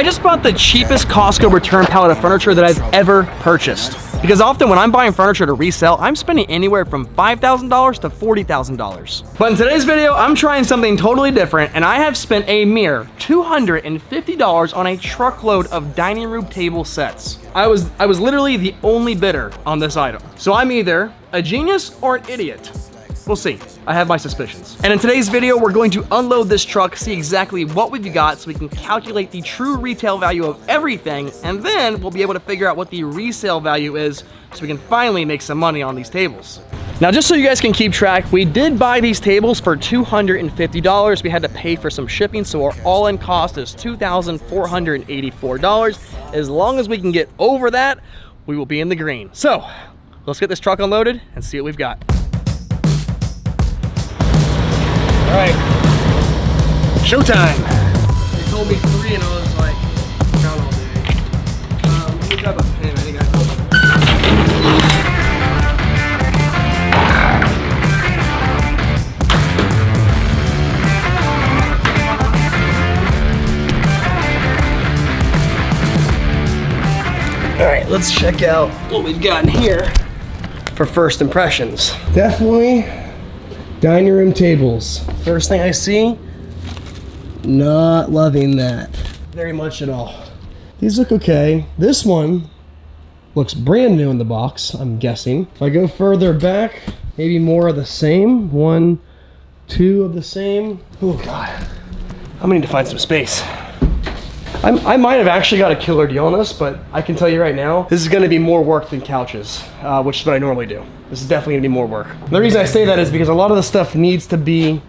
I just bought the cheapest Costco return pallet of furniture that I've ever purchased. Because often when I'm buying furniture to resell, I'm spending anywhere from $5,000 to $40,000. But in today's video, I'm trying something totally different, and I have spent a mere $250 on a truckload of dining room table sets. I was literally the only bidder on this item. So I'm either a genius or an idiot. We'll see. I have my suspicions. And in today's video, we're going to unload this truck, see exactly what we've got so we can calculate the true retail value of everything, and then we'll be able to figure out what the resale value is so we can finally make some money on these tables. Now, just so you guys can keep track, we did buy these tables for $250. We had to pay for some shipping, so our all-in cost is $2,484. As long as we can get over that, we will be in the green. So, let's get this truck unloaded and see what we've got. All right, showtime. They told me 3 and I was like, down all day. Let me grab a pen, I think I have it. All right, let's check out what we've got in here for first impressions. Definitely dining room tables. First thing I see, not loving that very much at all. These look okay. This one looks brand new in the box, I'm guessing. If I go further back, maybe more of the same. 1, 2 of the same. Oh God, I'm gonna need to find some space. I might have actually got a killer deal on this, but I can tell you right now, this is gonna be more work than couches, which is what I normally do. This is definitely gonna be more work. The reason I say that is because a lot of the stuff needs to be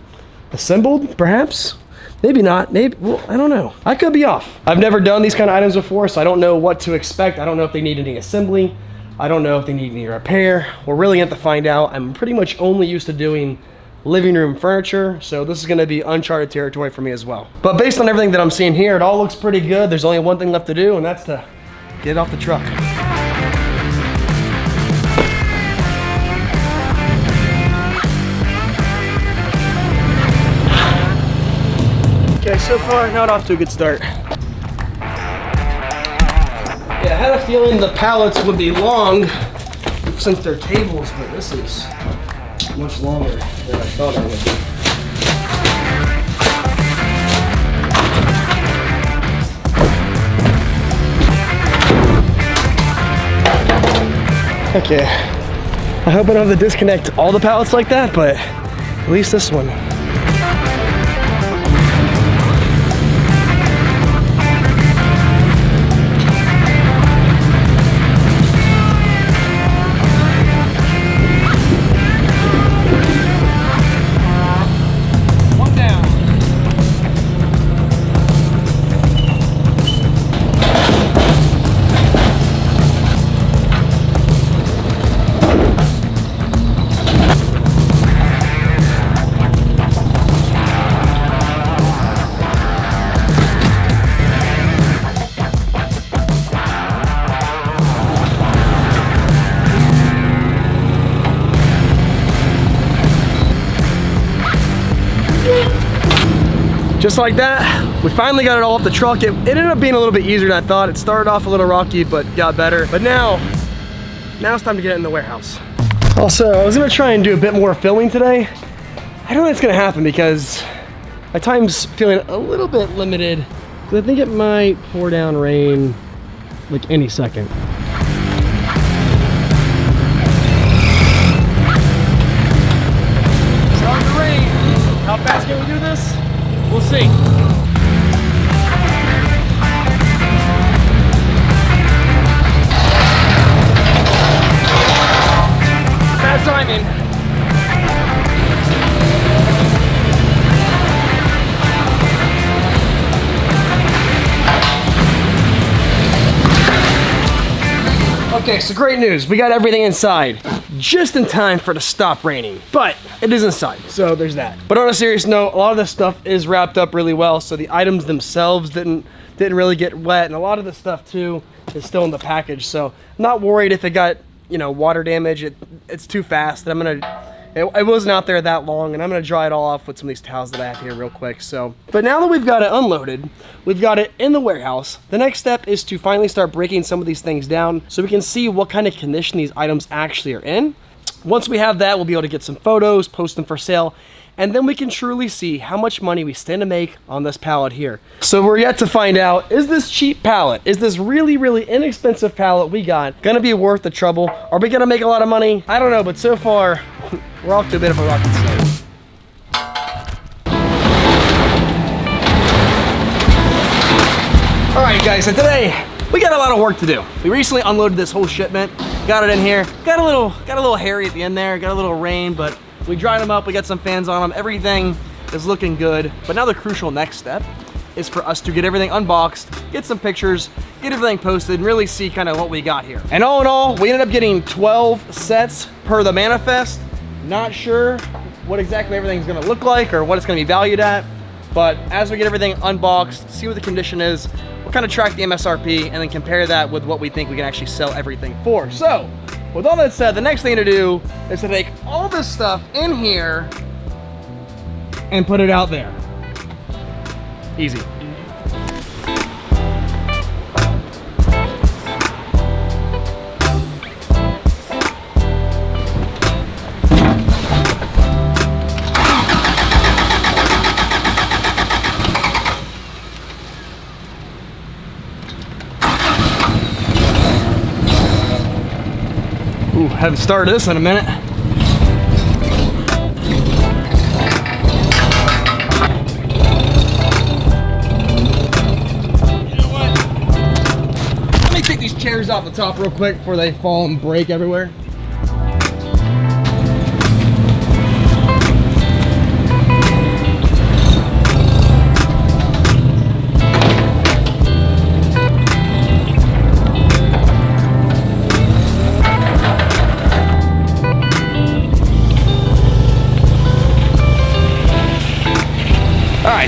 assembled, perhaps? Maybe not, maybe, well, I don't know. I could be off. I've never done these kind of items before, so I don't know what to expect. I don't know if they need any assembly. I don't know if they need any repair. We're really gonna have to find out. I'm pretty much only used to doing living room furniture, so this is gonna be uncharted territory for me as well. But based on everything that I'm seeing here, it all looks pretty good. There's only one thing left to do, and that's to get it off the truck. Okay, so far, not off to a good start. Yeah, I had a feeling the pallets would be long since they're tables, but this is much longer than I thought it would be. Okay, I hope I don't have to disconnect all the pallets like that, but at least this one. Just like that, we finally got it all off the truck. It ended up being a little bit easier than I thought. It started off a little rocky, but got better. But now it's time to get it in the warehouse. Also, I was gonna try and do a bit more filming today. I don't know if it's gonna happen because my time's feeling a little bit limited. I think it might pour down rain like any second. Starting to rain. How fast can we do this? We'll see. Bad timing. Okay, so great news. We got everything inside just in time for it to stop raining, but it is inside, so there's that. But on a serious note, a lot of this stuff is wrapped up really well, so the items themselves didn't really get wet, and a lot of the stuff too is still in the package, so I'm not worried if it got, you know, water damage. It's too fast, and I'm gonna It wasn't out there that long, and I'm gonna dry it all off with some of these towels that I have here real quick. So, but now that we've got it unloaded, we've got it in the warehouse, the next step is to finally start breaking some of these things down so we can see what kind of condition these items actually are in. Once we have that, we'll be able to get some photos, post them for sale, and then we can truly see how much money we stand to make on this pallet here. So we're yet to find out, is this cheap pallet, is this really, really inexpensive pallet we got gonna be worth the trouble? Are we gonna make a lot of money? I don't know, but so far, we're off to a bit of a rocket start. All right, guys, so today, we got a lot of work to do. We recently unloaded this whole shipment, got it in here, got a little hairy at the end there, got a little rain, but we dried them up, we got some fans on them, everything is looking good. But now the crucial next step is for us to get everything unboxed, get some pictures, get everything posted, and really see kind of what we got here. And all in all, we ended up getting 12 sets per the manifest. Not sure what exactly everything's gonna look like or what it's gonna be valued at, but as we get everything unboxed, see what the condition is, we'll kind of track the MSRP and then compare that with what we think we can actually sell everything for. So, with all that said, the next thing to do is to take all this stuff in here and put it out there. Easy. Ooh, haven't started this in a minute. You know what? Let me take these chairs off the top real quick before they fall and break everywhere.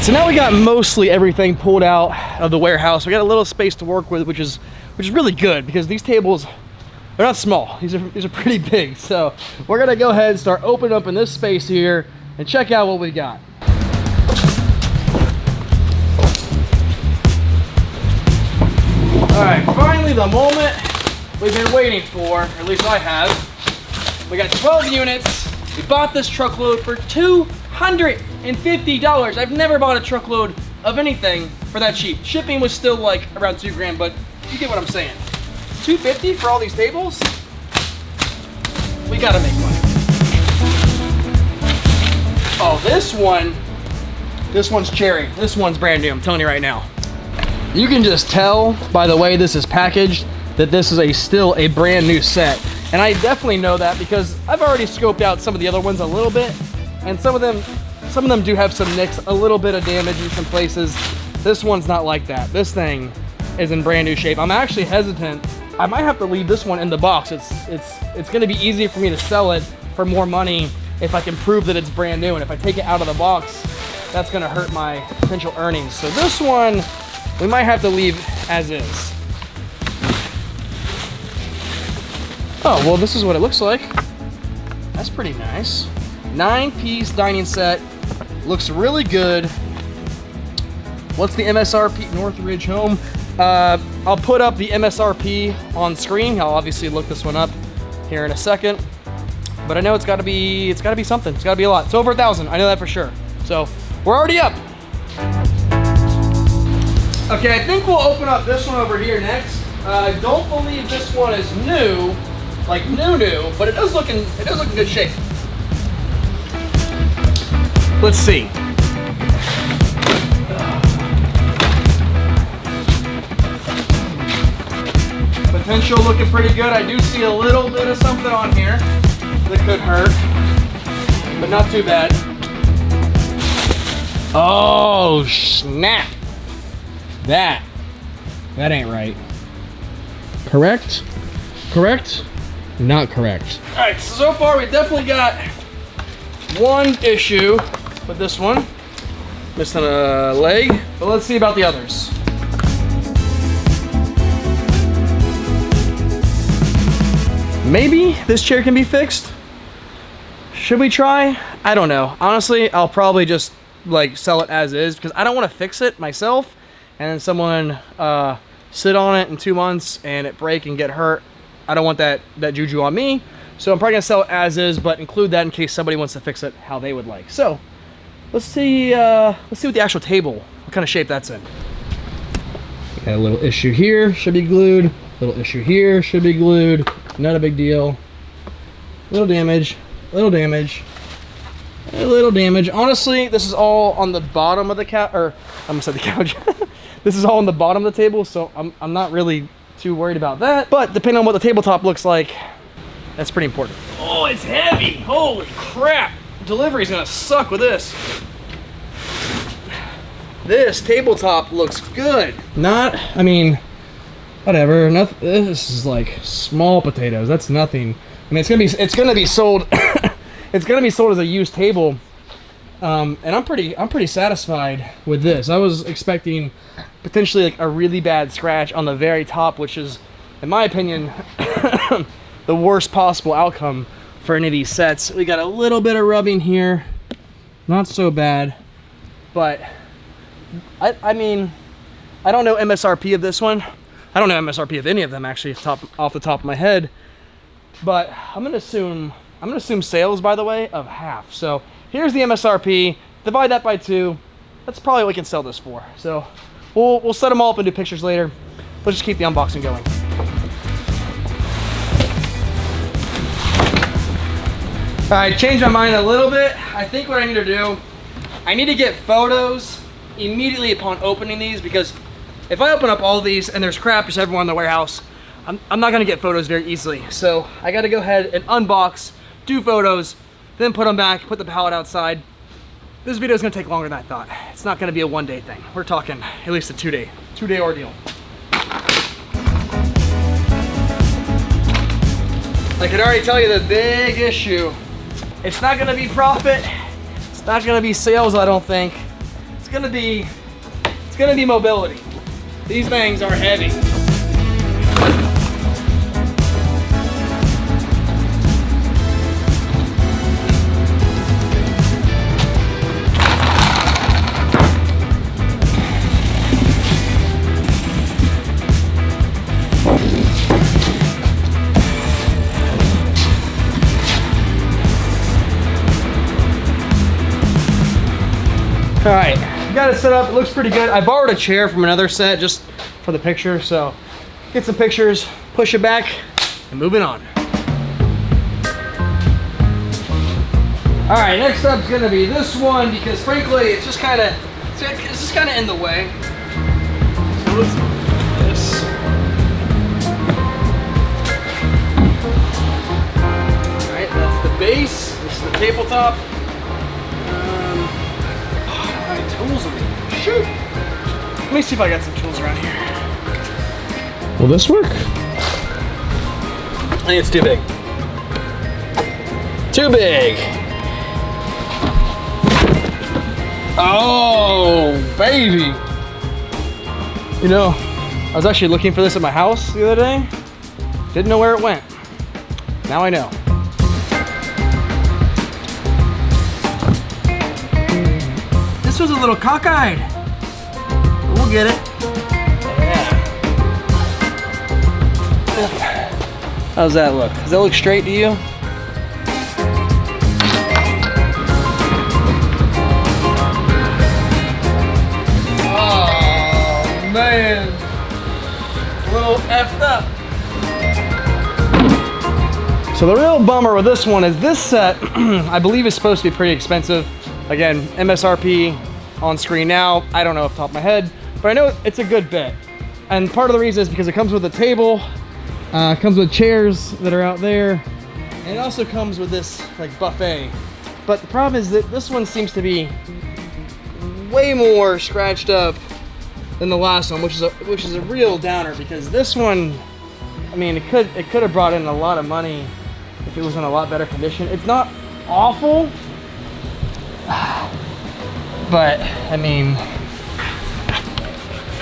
So now we got mostly everything pulled out of the warehouse. We got a little space to work with, which is really good because these tables, they're not small. These are pretty big. So we're gonna go ahead and start opening up in this space here and check out what we got. All right, finally the moment we've been waiting for, or at least I have. We got 12 units. We bought this truckload for $250. I've never bought a truckload of anything for that cheap. Shipping was still like around $2 grand, but you get what I'm saying. $250 for all these tables? We gotta make money. Oh, this one's cherry. This one's brand new, I'm telling you right now. You can just tell by the way this is packaged that this is still a brand new set. And I definitely know that because I've already scoped out some of the other ones a little bit, and some of them do have some nicks, a little bit of damage in some places. This one's not like that. This thing is in brand new shape. I'm actually hesitant. I might have to leave this one in the box. It's gonna be easier for me to sell it for more money if I can prove that it's brand new. And if I take it out of the box, that's gonna hurt my potential earnings. So this one, we might have to leave as is. Oh, well, this is what it looks like. That's pretty nice. 9-piece dining set. Looks really good. What's the MSRP? Northridge Home. I'll put up the MSRP on screen. I'll obviously look this one up here in a second. But I know it's gotta be something. It's gotta be a lot. It's over 1,000, I know that for sure. So, we're already up. Okay, I think we'll open up this one over here next. I don't believe this one is new, like new, but it does look in good shape. Let's see. Potential looking pretty good. I do see a little bit of something on here that could hurt, but not too bad. Oh, snap. That ain't right. Correct? Correct? Not correct. All right, so far we definitely got one issue with this one. Missing a leg, but let's see about the others. Maybe this chair can be fixed. Should we try? I don't know. Honestly, I'll probably just like sell it as is because I don't want to fix it myself and then someone sit on it in 2 months and it break and get hurt. I don't want that juju on me. So I'm probably gonna sell it as is, but include that in case somebody wants to fix it how they would like. So let's see what the actual table, what kind of shape that's in. Got a little issue here, should be glued. Little issue here, should be glued. Not a big deal. Little damage, little damage, a little damage. Honestly, this is all on the bottom of the couch, or I almost said the couch. This is all on the bottom of the table, so I'm not really too worried about that. But depending on what the tabletop looks like, that's pretty important. Oh, it's heavy. Holy crap. Delivery's gonna suck with this. This tabletop looks good. I mean, whatever. Nothing. This is like small potatoes. That's nothing. I mean, it's gonna be sold. It's gonna be sold as a used table. And I'm pretty satisfied with this. I was expecting potentially like a really bad scratch on the very top, which is, in my opinion, the worst possible outcome for any of these sets. We got a little bit of rubbing here, not so bad, but I mean, I don't know MSRP of this one. I don't know MSRP of any of them actually off the top of my head, but I'm gonna assume sales, by the way, of half. So here's the MSRP, divide that by 2. That's probably what we can sell this for. So we'll set them all up and do pictures later. Let's just keep the unboxing going. All right, changed my mind a little bit. I think what I need to do, I need to get photos immediately upon opening these, because if I open up all these and there's crap just everywhere in the warehouse, I'm not gonna get photos very easily. So I gotta go ahead and unbox, do photos, then put them back, put the pallet outside. This video is gonna take longer than I thought. It's not gonna be a one-day thing. We're talking at least a two-day ordeal. I can already tell you the big issue. It's not gonna be profit. It's not gonna be sales, I don't think. It's gonna be mobility. These things are heavy. All right, got it set up. It looks pretty good. I borrowed a chair from another set just for the picture, so get some pictures, push it back, and moving on. All right, next up's gonna be this one, because frankly, it's just kind of in the way. So let's do this. All right, that's the base. This is the tabletop. Tools on me. Shoot! Let me see if I got some tools around here. Will this work? I think it's too big. Too big! Oh, baby! You know, I was actually looking for this at my house the other day. Didn't know where it went. Now I know. This was a little cockeyed. We'll get it. Yeah. How's that look? Does that look straight to you? Oh man, it's a little effed up. So the real bummer with this one is this set, I believe, is supposed to be pretty expensive. Again, MSRP on screen now. I don't know off the top of my head, but I know it's a good bit. And part of the reason is because it comes with a table, comes with chairs that are out there, and it also comes with this like buffet. But the problem is that this one seems to be way more scratched up than the last one, which is a real downer, because this one, I mean, it could have brought in a lot of money if it was in a lot better condition. It's not awful, but I mean,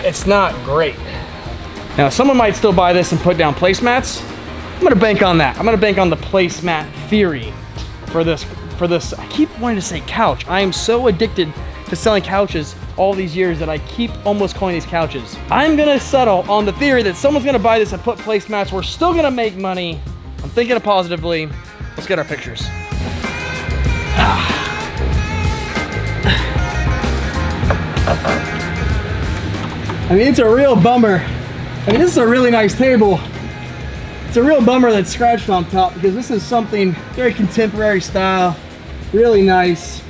it's not great. Now, someone might still buy this and put down placemats. I'm gonna bank on that. I'm gonna bank on the placemat theory for this for this. I keep wanting to say couch. I am so addicted to selling couches all these years that I keep almost calling these couches. I'm gonna settle on the theory that someone's gonna buy this and put placemats. We're still gonna make money. I'm thinking it positively. Let's get our pictures. I mean, it's a real bummer. I mean, this is a really nice table. It's a real bummer that's scratched on top because this is something very contemporary style, really nice,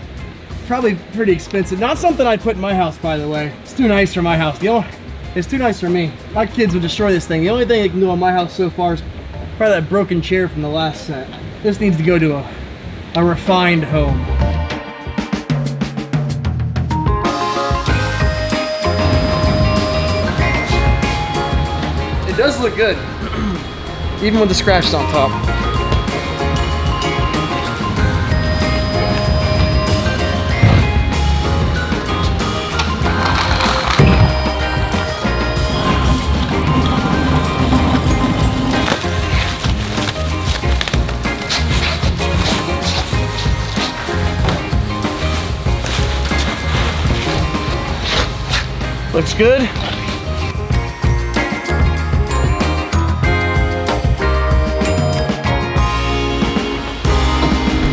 probably pretty expensive. Not something I'd put in my house, by the way. It's too nice for my house. It's too nice for me. My kids would destroy this thing. The only thing they can do on my house so far is probably that broken chair from the last set. This needs to go to a refined home. It does look good, even with the scratches on top. Looks good.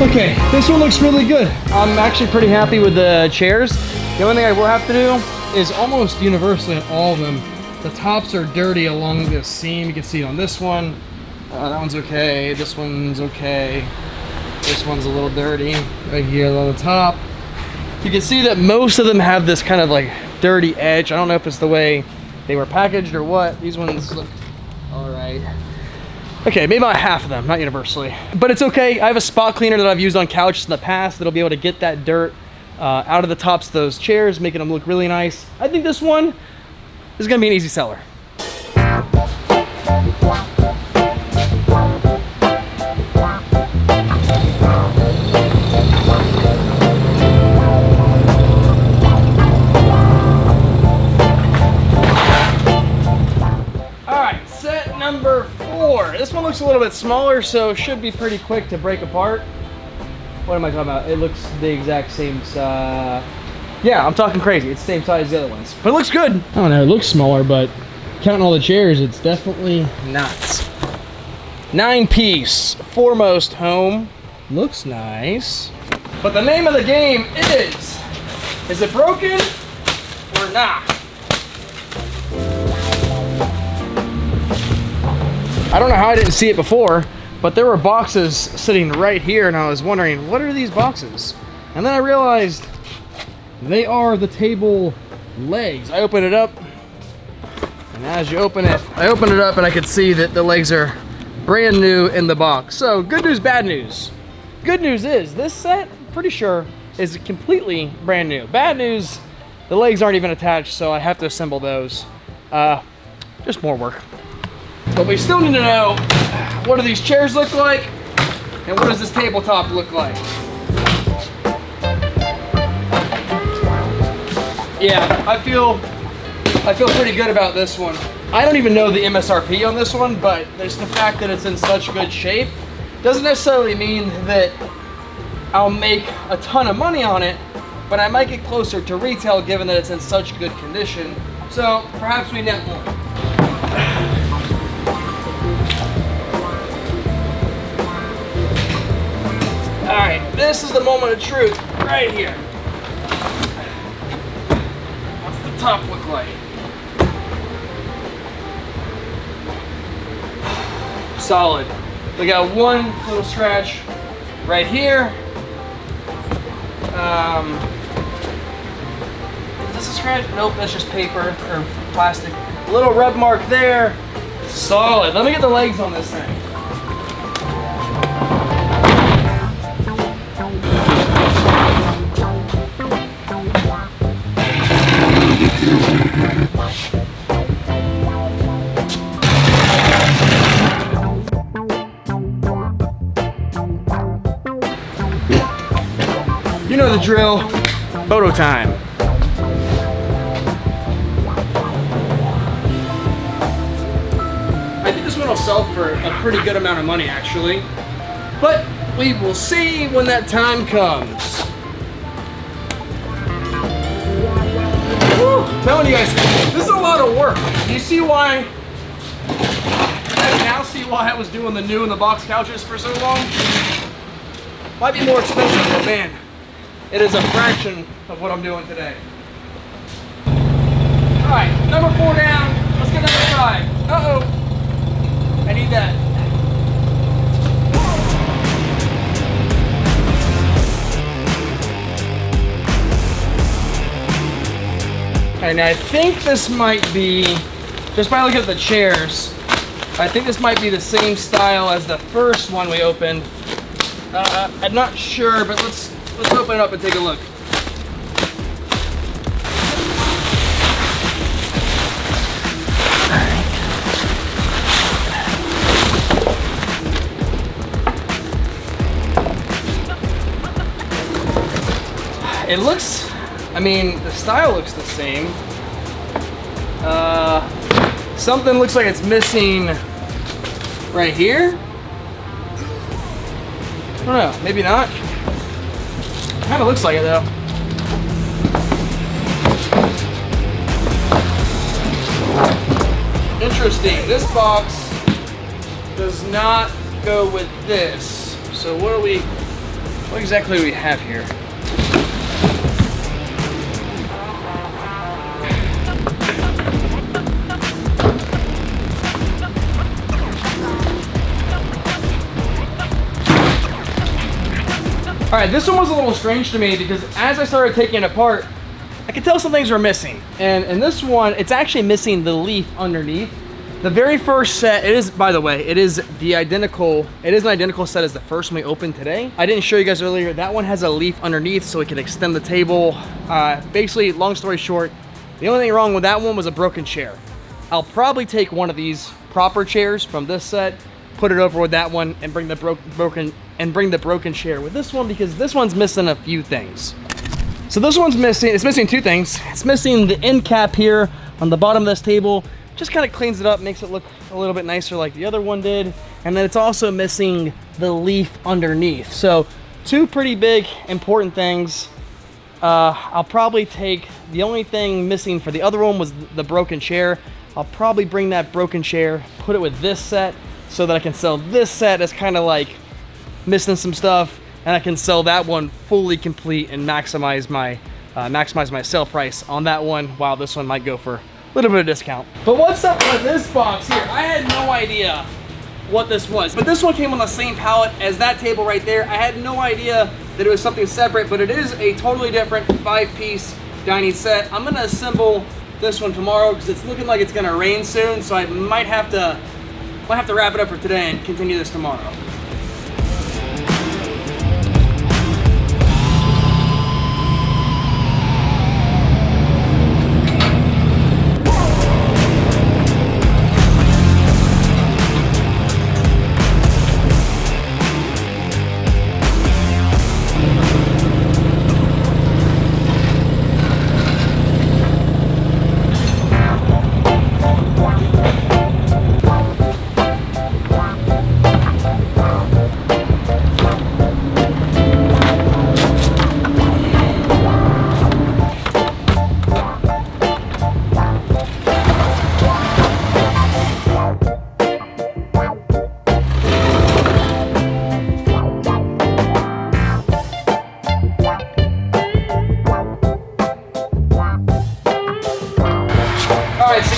Okay, this one looks really good. I'm actually pretty happy with the chairs. The only thing I will have to do is almost universally on all of them, the tops are dirty along this seam. You can see it on this one. That one's okay. This one's okay. This one's a little dirty right here on the top. You can see that most of them have this kind of like dirty edge. I don't know if it's the way they were packaged or what. These ones look all right. Okay, maybe about half of them, not universally. But it's okay. I have a spot cleaner that I've used on couches in the past that'll be able to get that dirt out of the tops of those chairs, making them look really nice. I think this one is gonna be an easy seller. Number 4. This one looks a little bit smaller, so should be pretty quick to break apart. What am I talking about? It looks the exact same size. Yeah, I'm talking crazy. It's the same size as the other ones, but it looks good. I don't know, it looks smaller, but counting all the chairs, it's definitely nuts. 9-piece, foremost home. Looks nice. But the name of the game is it broken or not? I don't know how I didn't see it before, but there were boxes sitting right here and I was wondering, what are these boxes? And then I realized they are the table legs. I opened it up, and as you open it, I opened it up and I could see that the legs are brand new in the box. So good news, bad news. Good news is this set, pretty sure, is completely brand new. Bad news, the legs aren't even attached, so I have to assemble those. Just more work. But we still need to know, what do these chairs look like? And what does this tabletop look like? Yeah, I feel pretty good about this one. I don't even know the MSRP on this one, but there's the fact that it's in such good shape. Doesn't necessarily mean that I'll make a ton of money on it, but I might get closer to retail given that it's in such good condition. So perhaps we net more. All right, this is the moment of truth right here. What's the top look like? Solid. We got one little scratch right here. Is this a scratch? Nope, that's just paper or plastic. Little rub mark there. Solid. Let me get the legs on this thing. You know the drill. Photo time. I think this one will sell for a pretty good amount of money, actually. But We will see when that time comes. Woo, I'm telling you guys, this is a lot of work. Do you see why? I now see why I was doing the new in the box couches for so long. Might be more expensive, but man, it is a fraction of what I'm doing today. All right, number 4 down. Let's get number 5. Uh-oh. I need that. Okay, now I think this might be, just by looking at the chairs, I think this might be the same style as the first one we opened. I'm not sure, but let's open it up and take a look. It looks, I mean, the style looks the same. Something looks like it's missing right here. I don't know, maybe not. Kind of looks like it though. Interesting, this box does not go with this. So what exactly do we have here? All right, this one was a little strange to me because as I started taking it apart, I could tell some things were missing. And in this one, it's actually missing the leaf underneath. The very first set, it is, by the way, it is an identical set as the first one we opened today. I didn't show you guys earlier, that one has a leaf underneath so we can extend the table. Basically, long story short, the only thing wrong with that one was a broken chair. I'll probably take one of these proper chairs from this set, put it over with that one, and bring the broken chair with this one because this one's missing a few things. So this one's missing, it's missing 2 things. It's missing the end cap here on the bottom of this table. Just kind of cleans it up, makes it look a little bit nicer like the other one did. And then it's also missing the leaf underneath. So 2 pretty big, important things. I'll probably take, the only thing missing for the other one was the broken chair. I'll probably bring that broken chair, put it with this set so that I can sell this set as kind of like missing some stuff, and I can sell that one fully complete and maximize my sale price on that one, while this one might go for a little bit of discount. But what's up with this box here? I had no idea what this was, but this one came on the same pallet as that table right there. I had no idea that it was something separate, but it is a totally different 5-piece dining set. I'm gonna assemble this one tomorrow because it's looking like it's gonna rain soon, so I might have to wrap it up for today and continue this tomorrow.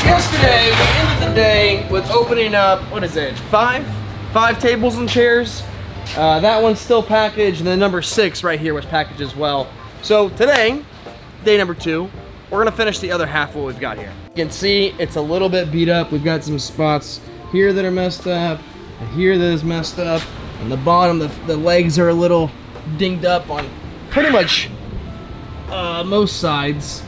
Yesterday, we ended the day with opening up, what is it, 5 tables and chairs. That one's still packaged, and then number 6 right here was packaged as well. So today, day number 2, we're gonna finish the other half of what we've got here. You can see it's a little bit beat up. We've got some spots here that are messed up, and here that is messed up. On the bottom, the legs are a little dinged up on pretty much most sides.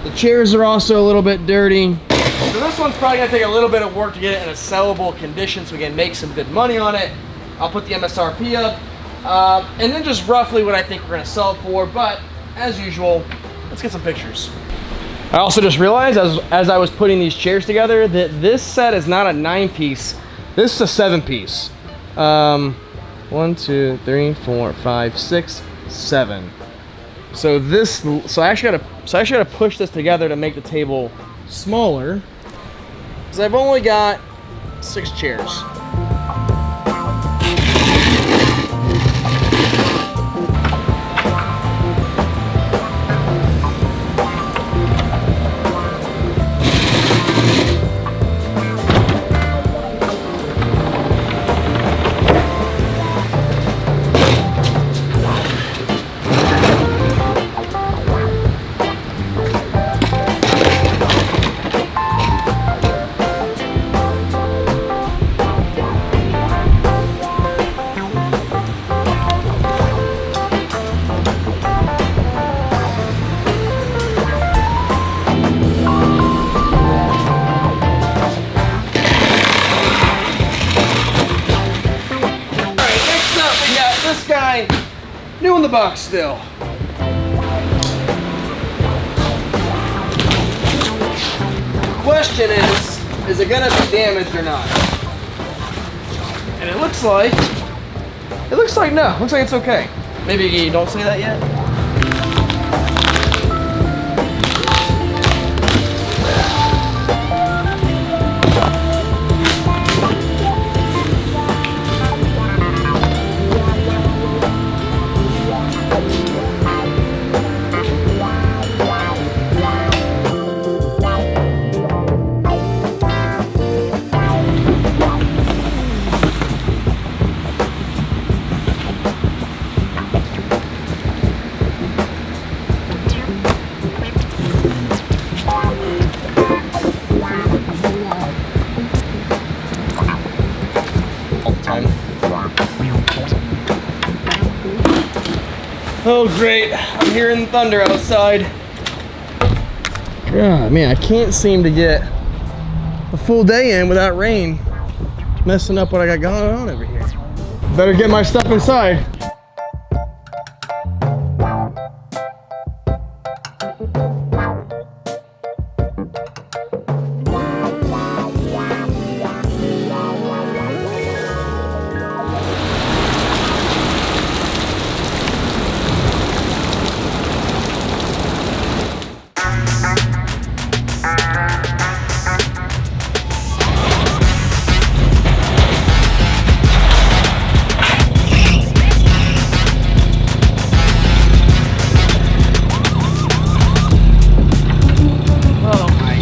The chairs are also a little bit dirty. So this one's probably gonna take a little bit of work to get it in a sellable condition so we can make some good money on it. I'll put the MSRP up, and then just roughly what I think we're gonna sell it for, but as usual, let's get some pictures. I also just realized as I was putting these chairs together that this set is not a 9-piece, this is a 7-piece. 1, 2, 3, 4, 5, 6, 7. So I actually gotta push this together to make the table smaller, because I've only got 6 chairs. New in the box still. Question is it gonna be damaged or not? And it looks like no. Looks like it's okay. Maybe you don't say that yet. Oh great, I'm hearing thunder outside. God, man, I can't seem to get a full day in without rain messing up what I got going on over here. Better get my stuff inside.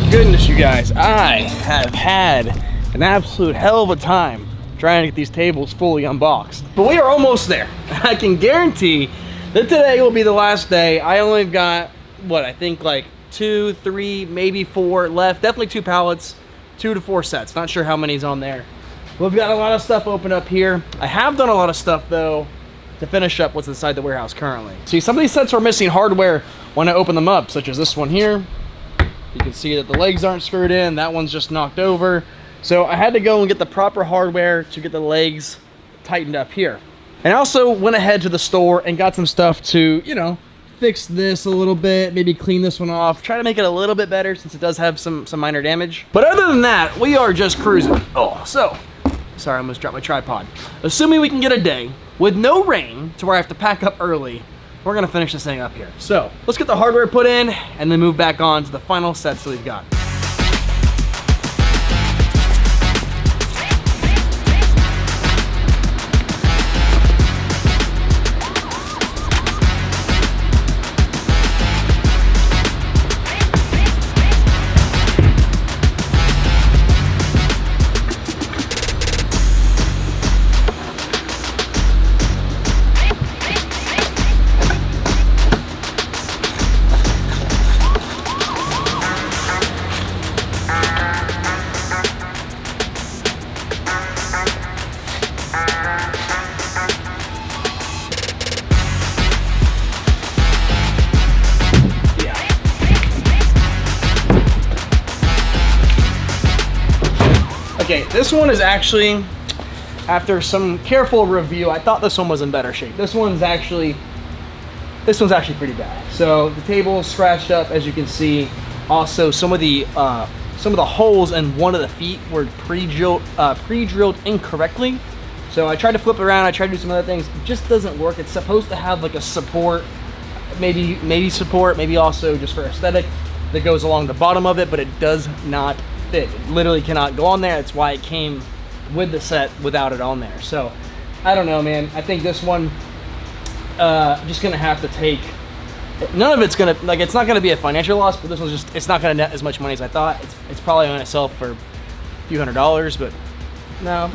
Goodness, you guys, I have had an absolute hell of a time trying to get these tables fully unboxed, but we are almost there. I can guarantee that today will be the last day. I only got, what, I think like 2, 3, maybe 4 left. Definitely 2 pallets, 2 to 4 sets. Not sure how many's on there. We've got a lot of stuff open up here. I have done a lot of stuff though to finish up what's inside the warehouse currently. See, some of these sets are missing hardware when I open them up, such as this one here. You can see that the legs aren't screwed in. That one's just knocked over. So I had to go and get the proper hardware to get the legs tightened up here. And I also went ahead to the store and got some stuff to, you know, fix this a little bit, maybe clean this one off, try to make it a little bit better since it does have some minor damage. But other than that, we are just cruising. Oh, so, sorry, I almost dropped my tripod. Assuming we can get a day with no rain to where I have to pack up early, we're gonna finish this thing up here. So let's get the hardware put in and then move back on to the final sets that we've got. Okay, this one is actually, after some careful review, I thought this one was in better shape. This one's actually pretty bad. So the table is scratched up, as you can see. Also, some of the holes in one of the feet were pre-drilled incorrectly. So I tried to flip it around, I tried to do some other things. It just doesn't work. It's supposed to have like a support, maybe support, maybe also just for aesthetic that goes along the bottom of it, but it does not fit. It literally cannot go on there. That's why it came with the set without it on there. So I don't know, man. I think this one, just gonna have to take, none of it's gonna, like, it's not gonna be a financial loss, but this one's just, it's not gonna net as much money as I thought. It's probably gonna sell for a few $100s, but no,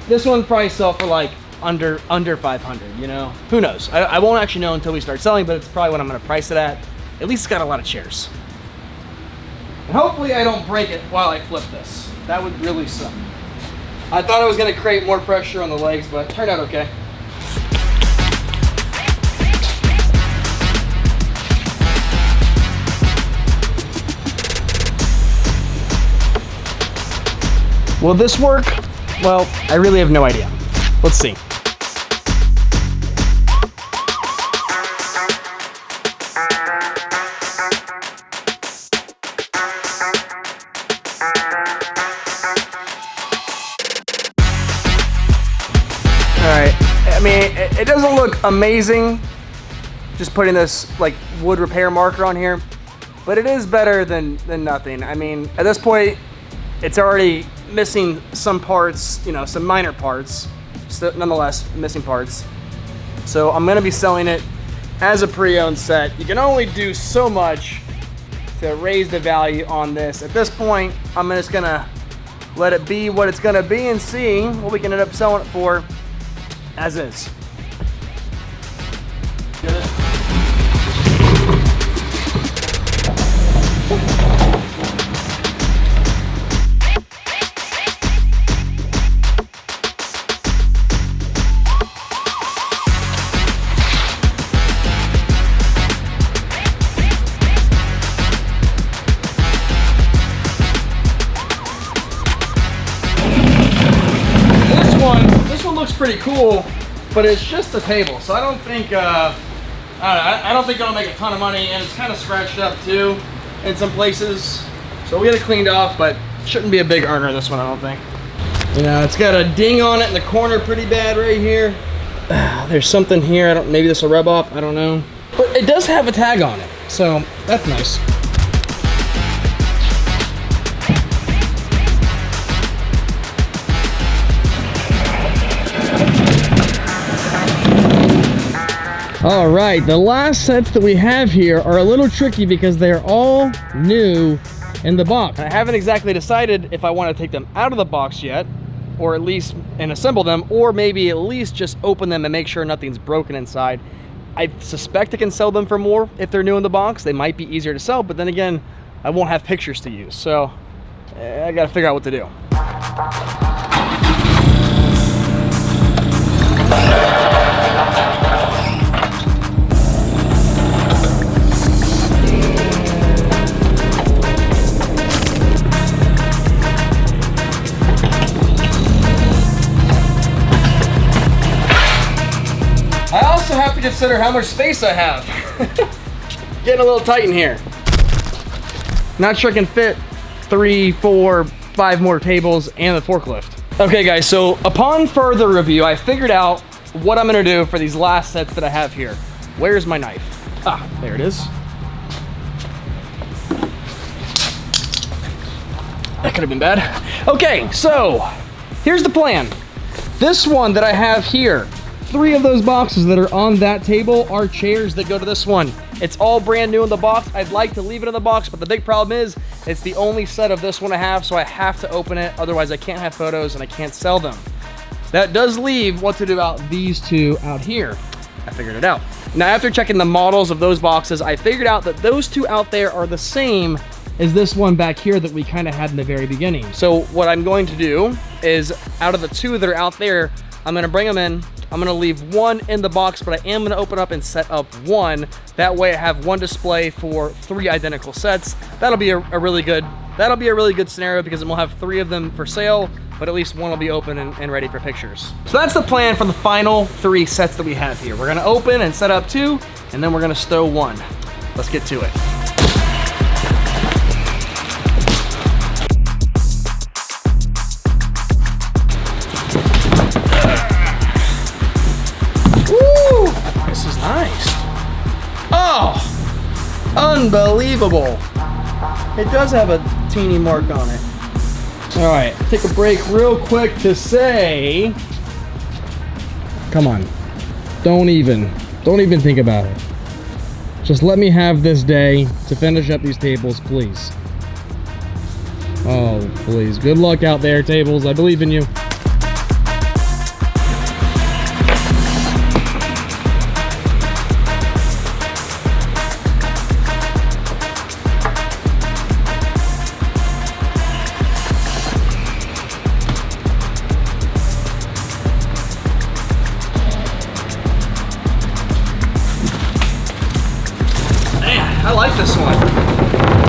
this one probably sell for like under 500, you know? Who knows? I won't actually know until we start selling, but it's probably what I'm gonna price it at. At least it's got a lot of chairs. And hopefully I don't break it while I flip this. That would really suck. I thought I was gonna create more pressure on the legs, but it turned out okay. Will this work? Well, I really have no idea. Let's see. Alright, I mean, it doesn't look amazing just putting this like wood repair marker on here, but it is better than nothing. I mean, at this point, it's already missing some parts, you know, some minor parts, still, nonetheless missing parts. So I'm gonna be selling it as a pre-owned set. You can only do so much to raise the value on this. At this point, I'm just gonna let it be what it's gonna be and see what we can end up selling it for as is. This one looks pretty cool, but it's just a table, so I don't think I don't think it'll make a ton of money, and it's kind of scratched up too in some places. So we get it cleaned off, but shouldn't be a big earner this one, I don't think. You know, it's got a ding on it in the corner pretty bad right here. There's something here, maybe this will rub off, I don't know. But it does have a tag on it, so that's nice. All right, the last sets that we have here are a little tricky because they're all new in the box. I haven't exactly decided if I want to take them out of the box yet, or at least and assemble them, or maybe at least just open them and make sure nothing's broken inside. I suspect I can sell them for more if they're new in the box. They might be easier to sell, but then again, I won't have pictures to use. So I gotta figure out what to do. I also have to consider how much space I have. Getting a little tight in here. Not sure I can fit 3, 4, 5 more tables and the forklift. Okay guys, so upon further review, I figured out what I'm gonna do for these last sets that I have here. Where's my knife? Ah, there it is. That could have been bad. Okay, so here's the plan. This one that I have here, 3 of those boxes that are on that table are chairs that go to this one. It's all brand new in the box. I'd like to leave it in the box, but the big problem is it's the only set of this one I have, so I have to open it. Otherwise, I can't have photos and I can't sell them. That does leave what to do about these 2 out here. I figured it out. Now, after checking the models of those boxes, I figured out that those 2 out there are the same as this one back here that we kind of had in the very beginning. So what I'm going to do is, out of the 2 that are out there, I'm gonna bring them in. I'm gonna leave 1 in the box, but I am gonna open up and set up 1. That way I have 1 display for 3 identical sets. That'll be a really good scenario because then we'll have 3 of them for sale, but at least 1 will be open and ready for pictures. So that's the plan for the final 3 sets that we have here. We're gonna open and set up 2, and then we're gonna stow 1. Let's get to it. Unbelievable. It does have a teeny mark on it. All right, take a break real quick to say, come on, don't even think about it. Just let me have this day to finish up these tables, please. Oh, please. Good luck out there, tables. I believe in you. I like this one.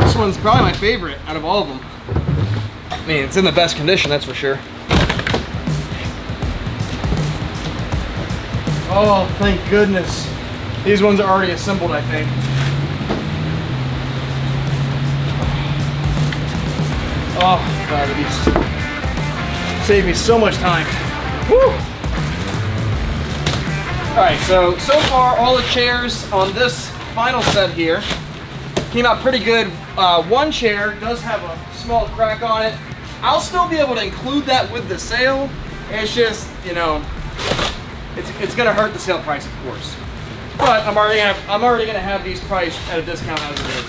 This one's probably my favorite out of all of them. I mean, it's in the best condition, that's for sure. Oh, thank goodness. These ones are already assembled, I think. Oh, God, these save me so much time. Woo! All right, so far, all the chairs on this final set here came out pretty good. One chair does have a small crack on it. I'll still be able to include that with the sale. It's just, you know, it's gonna hurt the sale price, of course. But I'm already gonna have these priced at a discount as it is.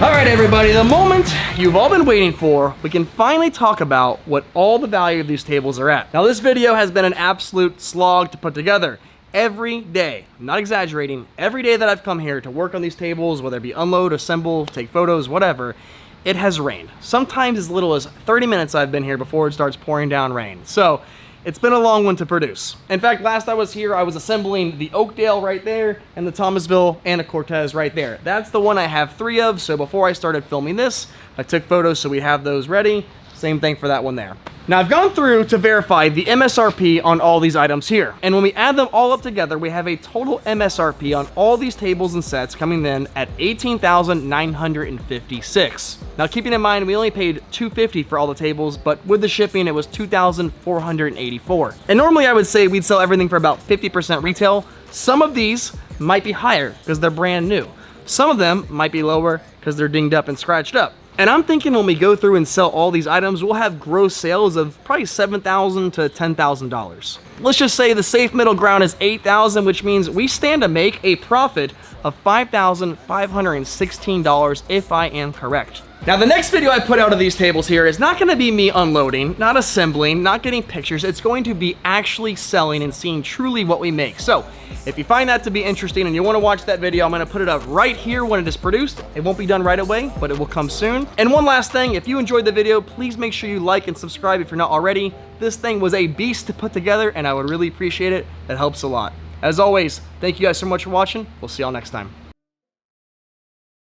All right, everybody, the moment you've all been waiting for, we can finally talk about what all the value of these tables are at. Now, this video has been an absolute slog to put together. Every day, I'm not exaggerating, every day that I've come here to work on these tables, whether it be unload, assemble, take photos, whatever, it has rained. Sometimes as little as 30 minutes I've been here before it starts pouring down rain. So it's been a long one to produce. In fact, last I was here, I was assembling the Oakdale right there and the Thomasville and a Cortez right there. That's the one I have 3 of, so before I started filming this, I took photos so we have those ready. Same thing for that one there. Now, I've gone through to verify the MSRP on all these items here. And when we add them all up together, we have a total MSRP on all these tables and sets coming in at $18,956. Now, keeping in mind, we only paid $250 for all the tables, but with the shipping, it was $2,484. And normally I would say we'd sell everything for about 50% retail. Some of these might be higher because they're brand new. Some of them might be lower because they're dinged up and scratched up. And I'm thinking when we go through and sell all these items, we'll have gross sales of probably $7,000 to $10,000. Let's just say the safe middle ground is $8,000, which means we stand to make a profit of $5,516 if I am correct. Now, the next video I put out of these tables here is not gonna be me unloading, not assembling, not getting pictures. It's going to be actually selling and seeing truly what we make. So if you find that to be interesting and you wanna watch that video, I'm gonna put it up right here when it is produced. It won't be done right away, but it will come soon. And one last thing, if you enjoyed the video, please make sure you like and subscribe if you're not already. This thing was a beast to put together and I would really appreciate it. That helps a lot. As always, thank you guys so much for watching. We'll see y'all next time.